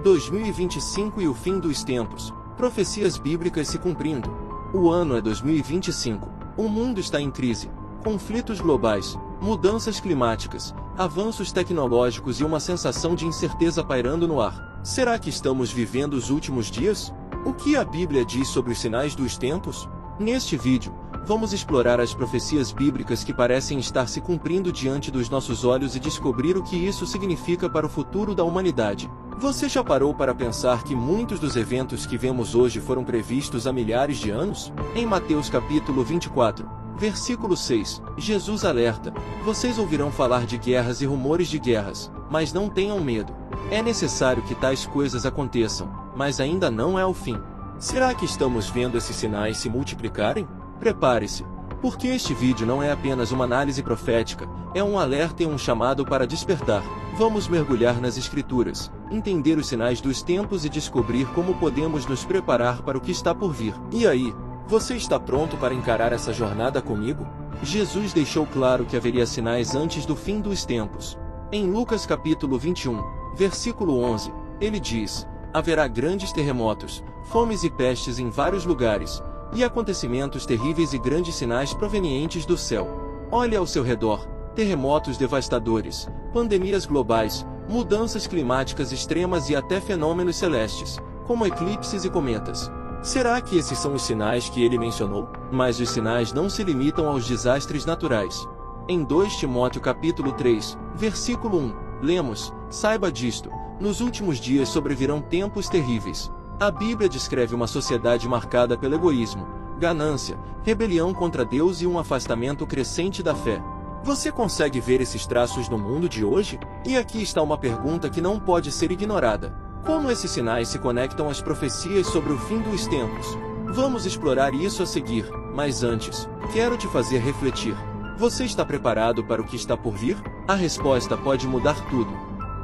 2025 e o fim dos tempos. Profecias bíblicas se cumprindo. O ano é 2025. O mundo está em crise. Conflitos globais, mudanças climáticas, avanços tecnológicos e uma sensação de incerteza pairando no ar. Será que estamos vivendo os últimos dias? O que a Bíblia diz sobre os sinais dos tempos? Neste vídeo, vamos explorar as profecias bíblicas que parecem estar se cumprindo diante dos nossos olhos e descobrir o que isso significa para o futuro da humanidade. Você já parou para pensar que muitos dos eventos que vemos hoje foram previstos há milhares de anos? Em Mateus capítulo 24, versículo 6, Jesus alerta: vocês ouvirão falar de guerras e rumores de guerras, mas não tenham medo. É necessário que tais coisas aconteçam, mas ainda não é o fim. Será que estamos vendo esses sinais se multiplicarem? Prepare-se, porque este vídeo não é apenas uma análise profética, é um alerta e um chamado para despertar. Vamos mergulhar nas Escrituras, entender os sinais dos tempos e descobrir como podemos nos preparar para o que está por vir. E aí, você está pronto para encarar essa jornada comigo? Jesus deixou claro que haveria sinais antes do fim dos tempos. Em Lucas capítulo 21, versículo 11, ele diz: haverá grandes terremotos, fomes e pestes em vários lugares, e acontecimentos terríveis e grandes sinais provenientes do céu. Olhe ao seu redor: terremotos devastadores, pandemias globais, mudanças climáticas extremas e até fenômenos celestes, como eclipses e cometas. Será que esses são os sinais que ele mencionou? Mas os sinais não se limitam aos desastres naturais. Em 2 Timóteo capítulo 3, versículo 1, lemos: saiba disto, nos últimos dias sobrevirão tempos terríveis. A Bíblia descreve uma sociedade marcada pelo egoísmo, ganância, rebelião contra Deus e um afastamento crescente da fé. Você consegue ver esses traços no mundo de hoje? E aqui está uma pergunta que não pode ser ignorada: como esses sinais se conectam às profecias sobre o fim dos tempos? Vamos explorar isso a seguir, mas antes, quero te fazer refletir. Você está preparado para o que está por vir? A resposta pode mudar tudo.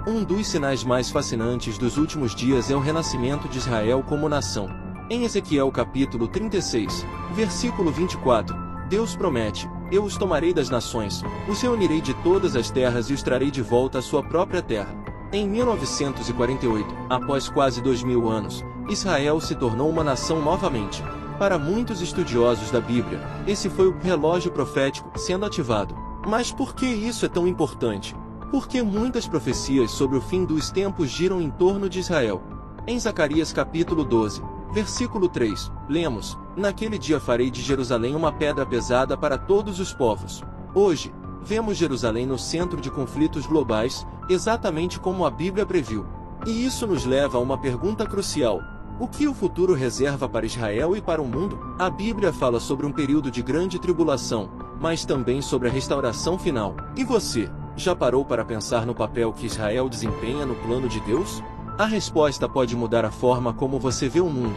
Um dos sinais mais fascinantes dos últimos dias é o renascimento de Israel como nação. Em Ezequiel capítulo 36, versículo 24, Deus promete: eu os tomarei das nações, os reunirei de todas as terras e os trarei de volta à sua própria terra. Em 1948, após quase 2000 anos, Israel se tornou uma nação novamente. Para muitos estudiosos da Bíblia, esse foi o relógio profético sendo ativado. Mas por que isso é tão importante? Porque muitas profecias sobre o fim dos tempos giram em torno de Israel. Em Zacarias capítulo 12, versículo 3, lemos: naquele dia farei de Jerusalém uma pedra pesada para todos os povos. Hoje, vemos Jerusalém no centro de conflitos globais, exatamente como a Bíblia previu. E isso nos leva a uma pergunta crucial: o que o futuro reserva para Israel e para o mundo? A Bíblia fala sobre um período de grande tribulação, mas também sobre a restauração final. E você, já parou para pensar no papel que Israel desempenha no plano de Deus? A resposta pode mudar a forma como você vê o mundo.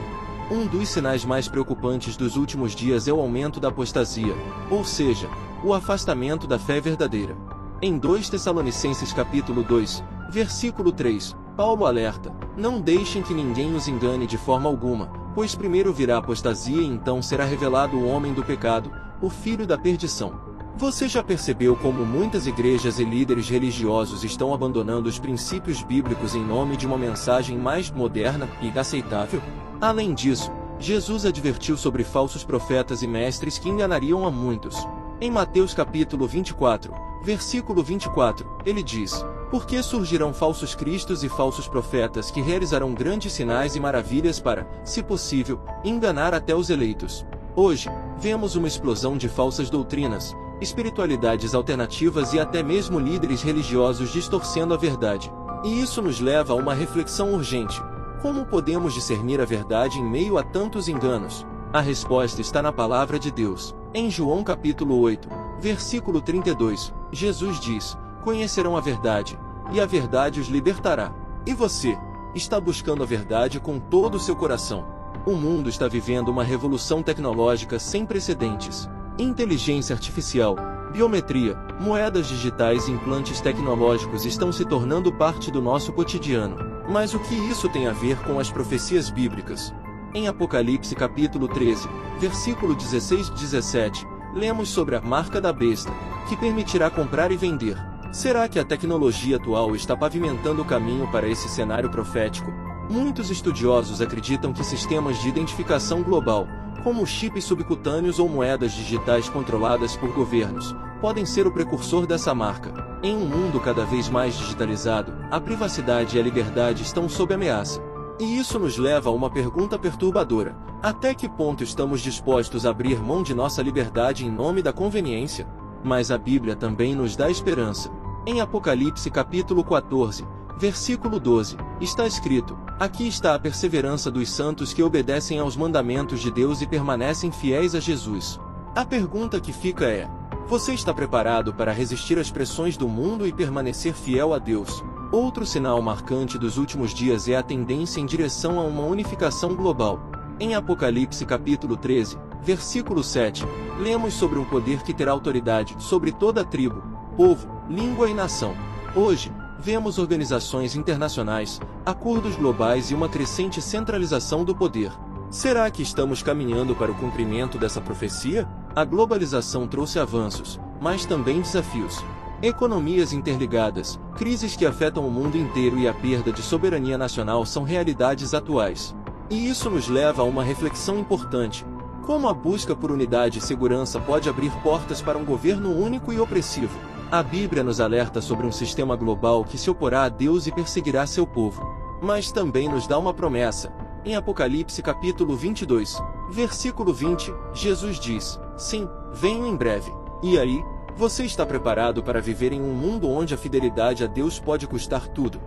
Um dos sinais mais preocupantes dos últimos dias é o aumento da apostasia, ou seja, o afastamento da fé verdadeira. Em 2 Tessalonicenses capítulo 2, versículo 3, Paulo alerta: não deixem que ninguém os engane de forma alguma, pois primeiro virá a apostasia e então será revelado o homem do pecado, o filho da perdição. Você já percebeu como muitas igrejas e líderes religiosos estão abandonando os princípios bíblicos em nome de uma mensagem mais moderna e aceitável? Além disso, Jesus advertiu sobre falsos profetas e mestres que enganariam a muitos. Em Mateus capítulo 24, versículo 24, ele diz: porque surgirão falsos cristos e falsos profetas que realizarão grandes sinais e maravilhas para, se possível, enganar até os eleitos. Hoje, vemos uma explosão de falsas doutrinas, espiritualidades alternativas e até mesmo líderes religiosos distorcendo a verdade. E isso nos leva a uma reflexão urgente: como podemos discernir a verdade em meio a tantos enganos? A resposta está na palavra de Deus. Em João capítulo 8, versículo 32, Jesus diz: conhecerão a verdade, e a verdade os libertará. E você, está buscando a verdade com todo o seu coração? O mundo está vivendo uma revolução tecnológica sem precedentes. Inteligência artificial, biometria, moedas digitais e implantes tecnológicos estão se tornando parte do nosso cotidiano. Mas o que isso tem a ver com as profecias bíblicas? Em Apocalipse capítulo 13, versículo 16 e 17, lemos sobre a marca da besta, que permitirá comprar e vender. Será que a tecnologia atual está pavimentando o caminho para esse cenário profético? Muitos estudiosos acreditam que sistemas de identificação global, como chips subcutâneos ou moedas digitais controladas por governos, podem ser o precursor dessa marca. Em um mundo cada vez mais digitalizado, a privacidade e a liberdade estão sob ameaça. E isso nos leva a uma pergunta perturbadora: até que ponto estamos dispostos a abrir mão de nossa liberdade em nome da conveniência? Mas a Bíblia também nos dá esperança. Em Apocalipse capítulo 14, versículo 12, está escrito: aqui está a perseverança dos santos que obedecem aos mandamentos de Deus e permanecem fiéis a Jesus. A pergunta que fica é: você está preparado para resistir às pressões do mundo e permanecer fiel a Deus? Outro sinal marcante dos últimos dias é a tendência em direção a uma unificação global. Em Apocalipse capítulo 13, versículo 7, lemos sobre um poder que terá autoridade sobre toda tribo, povo, língua e nação. Hoje, vemos organizações internacionais, acordos globais e uma crescente centralização do poder. Será que estamos caminhando para o cumprimento dessa profecia? A globalização trouxe avanços, mas também desafios. Economias interligadas, crises que afetam o mundo inteiro e a perda de soberania nacional são realidades atuais. E isso nos leva a uma reflexão importante: como a busca por unidade e segurança pode abrir portas para um governo único e opressivo? A Bíblia nos alerta sobre um sistema global que se oporá a Deus e perseguirá seu povo. Mas também nos dá uma promessa. Em Apocalipse capítulo 22, versículo 20, Jesus diz: sim, venho em breve. E aí, você está preparado para viver em um mundo onde a fidelidade a Deus pode custar tudo?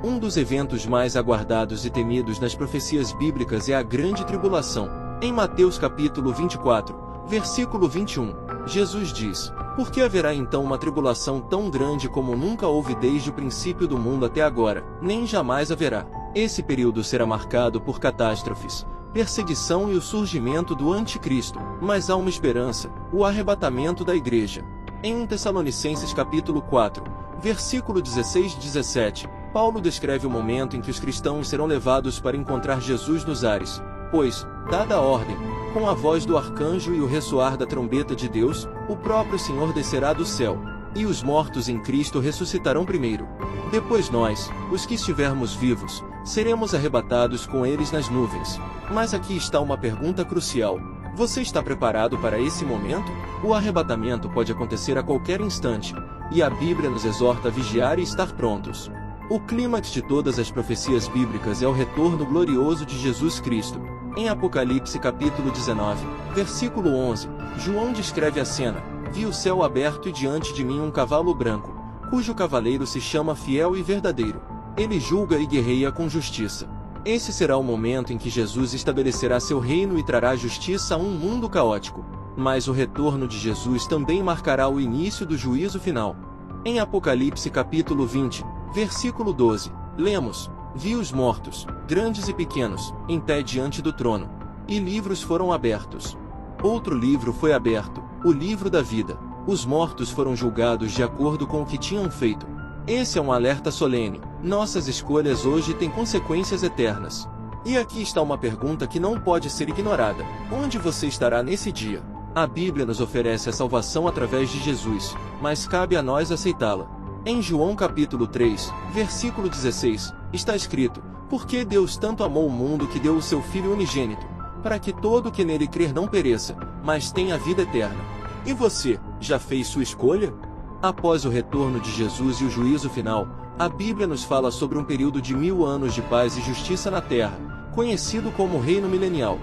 Um dos eventos mais aguardados e temidos nas profecias bíblicas é a Grande Tribulação. Em Mateus capítulo 24, versículo 21, Jesus diz: porque haverá então uma tribulação tão grande como nunca houve desde o princípio do mundo até agora, nem jamais haverá. Esse período será marcado por catástrofes, perseguição e o surgimento do anticristo, mas há uma esperança: o arrebatamento da igreja. Em 1 Tessalonicenses capítulo 4, versículo 16 e 17, Paulo descreve o momento em que os cristãos serão levados para encontrar Jesus nos ares, pois, dada a ordem, com a voz do arcanjo e o ressoar da trombeta de Deus, o próprio Senhor descerá do céu, e os mortos em Cristo ressuscitarão primeiro. Depois nós, os que estivermos vivos, seremos arrebatados com eles nas nuvens. Mas aqui está uma pergunta crucial: você está preparado para esse momento? O arrebatamento pode acontecer a qualquer instante, e a Bíblia nos exorta a vigiar e estar prontos. O clímax de todas as profecias bíblicas é o retorno glorioso de Jesus Cristo. Em Apocalipse capítulo 19, versículo 11, João descreve a cena: vi o céu aberto e diante de mim um cavalo branco, cujo cavaleiro se chama Fiel e Verdadeiro. Ele julga e guerreia com justiça. Esse será o momento em que Jesus estabelecerá seu reino e trará justiça a um mundo caótico. Mas o retorno de Jesus também marcará o início do juízo final. Em Apocalipse capítulo 20, versículo 12, lemos: vi os mortos, grandes e pequenos, em pé diante do trono, e livros foram abertos. Outro livro foi aberto, o livro da vida. Os mortos foram julgados de acordo com o que tinham feito. Esse é um alerta solene: nossas escolhas hoje têm consequências eternas. E aqui está uma pergunta que não pode ser ignorada: onde você estará nesse dia? A Bíblia nos oferece a salvação através de Jesus, mas cabe a nós aceitá-la. Em João capítulo 3, versículo 16, está escrito: porque Deus tanto amou o mundo que deu o seu Filho unigênito, para que todo o que nele crer não pereça, mas tenha a vida eterna. E você, já fez sua escolha? Após o retorno de Jesus e o juízo final, a Bíblia nos fala sobre um período de 1000 anos de paz e justiça na terra, conhecido como Reino Milenial.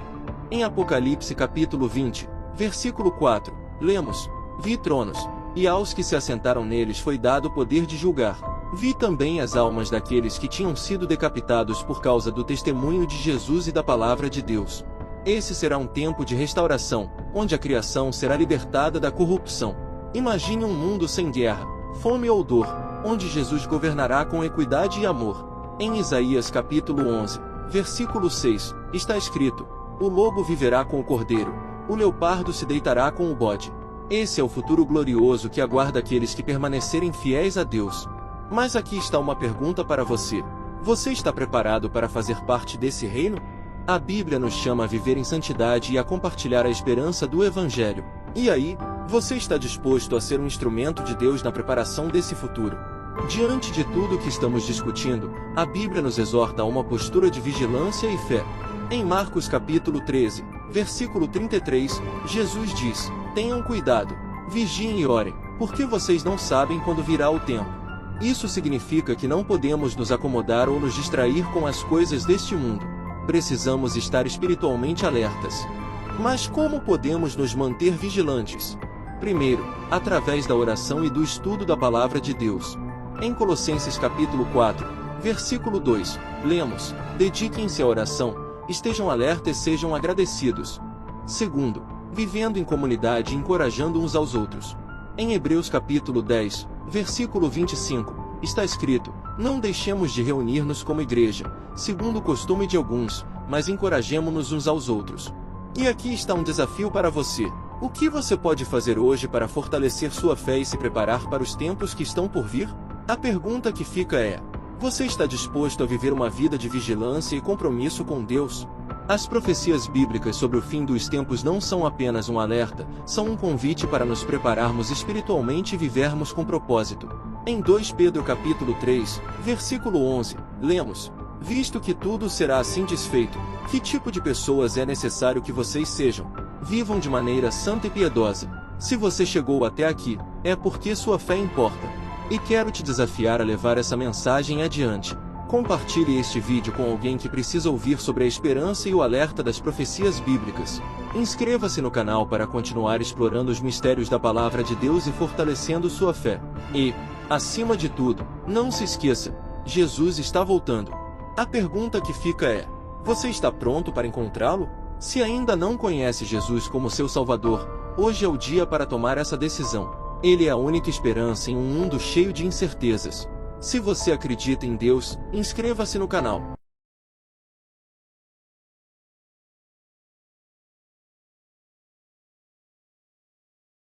Em Apocalipse capítulo 20, versículo 4, lemos: vi tronos, e aos que se assentaram neles foi dado o poder de julgar. Vi também as almas daqueles que tinham sido decapitados por causa do testemunho de Jesus e da palavra de Deus. Esse será um tempo de restauração, onde a criação será libertada da corrupção. Imagine um mundo sem guerra, fome ou dor, onde Jesus governará com equidade e amor. Em Isaías capítulo 11, versículo 6, está escrito: o lobo viverá com o cordeiro, o leopardo se deitará com o bode. Esse é o futuro glorioso que aguarda aqueles que permanecerem fiéis a Deus. Mas aqui está uma pergunta para você: você está preparado para fazer parte desse reino? A Bíblia nos chama a viver em santidade e a compartilhar a esperança do Evangelho. E aí, você está disposto a ser um instrumento de Deus na preparação desse futuro? Diante de tudo o que estamos discutindo, a Bíblia nos exorta a uma postura de vigilância e fé. Em Marcos capítulo 13, versículo 33, Jesus diz: "Tenham cuidado, vigiem e orem, porque vocês não sabem quando virá o tempo." Isso significa que não podemos nos acomodar ou nos distrair com as coisas deste mundo. Precisamos estar espiritualmente alertas. Mas como podemos nos manter vigilantes? Primeiro, através da oração e do estudo da Palavra de Deus. Em Colossenses capítulo 4, versículo 2, lemos: "Dediquem-se à oração, estejam alertas e sejam agradecidos." Segundo, vivendo em comunidade e encorajando uns aos outros. Em Hebreus capítulo 10, versículo 25, está escrito: "Não deixemos de reunir-nos como igreja, segundo o costume de alguns, mas encorajemo-nos uns aos outros." E aqui está um desafio para você. O que você pode fazer hoje para fortalecer sua fé e se preparar para os tempos que estão por vir? A pergunta que fica é: você está disposto a viver uma vida de vigilância e compromisso com Deus? As profecias bíblicas sobre o fim dos tempos não são apenas um alerta, são um convite para nos prepararmos espiritualmente e vivermos com propósito. Em 2 Pedro capítulo 3, versículo 11, lemos: "Visto que tudo será assim desfeito, que tipo de pessoas é necessário que vocês sejam? Vivam de maneira santa e piedosa." Se você chegou até aqui, é porque sua fé importa. E quero te desafiar a levar essa mensagem adiante. Compartilhe este vídeo com alguém que precisa ouvir sobre a esperança e o alerta das profecias bíblicas. Inscreva-se no canal para continuar explorando os mistérios da Palavra de Deus e fortalecendo sua fé. E, acima de tudo, não se esqueça, Jesus está voltando. A pergunta que fica é: você está pronto para encontrá-lo? Se ainda não conhece Jesus como seu Salvador, hoje é o dia para tomar essa decisão. Ele é a única esperança em um mundo cheio de incertezas. Se você acredita em Deus, inscreva-se no canal.